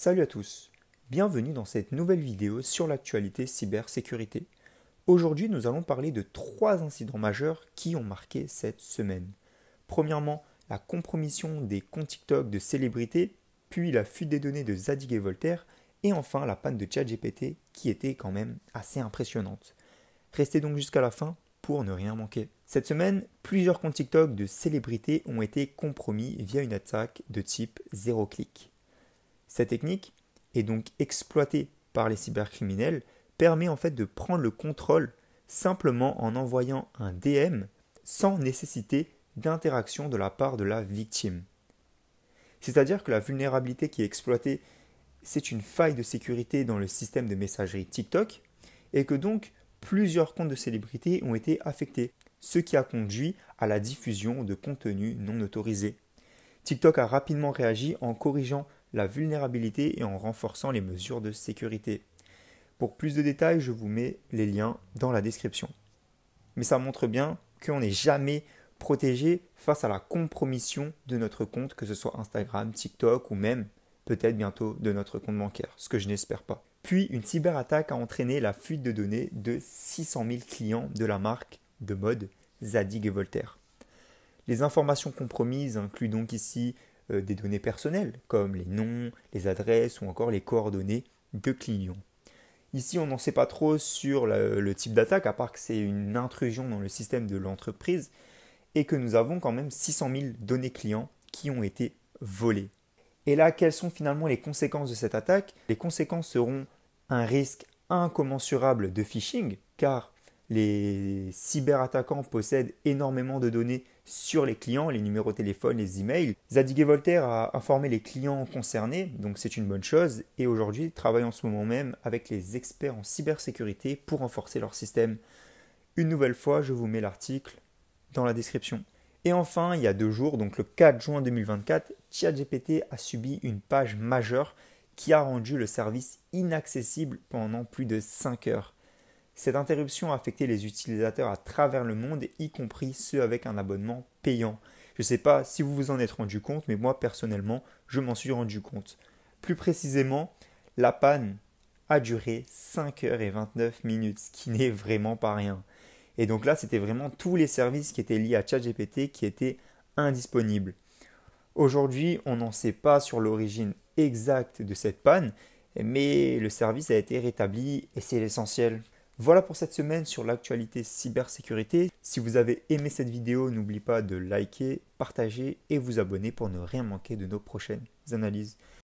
Salut à tous, bienvenue dans cette nouvelle vidéo sur l'actualité cybersécurité. Aujourd'hui, nous allons parler de 3 incidents majeurs qui ont marqué cette semaine. Premièrement, la compromission des comptes TikTok de célébrités, puis la fuite des données de Zadig et Voltaire, et enfin la panne de ChatGPT qui était quand même assez impressionnante. Restez donc jusqu'à la fin pour ne rien manquer. Cette semaine, plusieurs comptes TikTok de célébrités ont été compromis via une attaque de type 0 clic. Cette technique est donc exploitée par les cybercriminels, permet en fait de prendre le contrôle simplement en envoyant un DM sans nécessité d'interaction de la part de la victime. C'est-à-dire que la vulnérabilité qui est exploitée, c'est une faille de sécurité dans le système de messagerie TikTok et que donc plusieurs comptes de célébrités ont été affectés, ce qui a conduit à la diffusion de contenus non autorisés. TikTok a rapidement réagi en corrigeant la vulnérabilité et en renforçant les mesures de sécurité. Pour plus de détails, je vous mets les liens dans la description. Mais ça montre bien qu'on n'est jamais protégé face à la compromission de notre compte, que ce soit Instagram, TikTok ou même peut-être bientôt de notre compte bancaire, ce que je n'espère pas. Puis une cyberattaque a entraîné la fuite de données de 600 000 clients de la marque de mode Zadig et Voltaire. Les informations compromises incluent donc ici des données personnelles comme les noms, les adresses ou encore les coordonnées de clients. Ici, on n'en sait pas trop sur le type d'attaque, à part que c'est une intrusion dans le système de l'entreprise et que nous avons quand même 600 000 données clients qui ont été volées. Et là, quelles sont finalement les conséquences de cette attaque? Les conséquences seront un risque incommensurable de phishing, car les cyberattaquants possèdent énormément de données sur les clients, les numéros de téléphone, les emails. Zadig et Voltaire a informé les clients concernés, donc c'est une bonne chose, et aujourd'hui travaillent en ce moment même avec les experts en cybersécurité pour renforcer leur système. Une nouvelle fois, je vous mets l'article dans la description. Et enfin, il y a 2 jours, donc le 4 juin 2024, ChatGPT a subi une page majeure qui a rendu le service inaccessible pendant plus de 5 heures. Cette interruption a affecté les utilisateurs à travers le monde, y compris ceux avec un abonnement payant. Je ne sais pas si vous vous en êtes rendu compte, mais moi personnellement, je m'en suis rendu compte. Plus précisément, la panne a duré 5 heures et 29 minutes, ce qui n'est vraiment pas rien. Et donc là, c'était vraiment tous les services qui étaient liés à ChatGPT qui étaient indisponibles. Aujourd'hui, on n'en sait pas sur l'origine exacte de cette panne, mais le service a été rétabli et c'est l'essentiel. Voilà pour cette semaine sur l'actualité cybersécurité. Si vous avez aimé cette vidéo, n'oubliez pas de liker, partager et vous abonner pour ne rien manquer de nos prochaines analyses.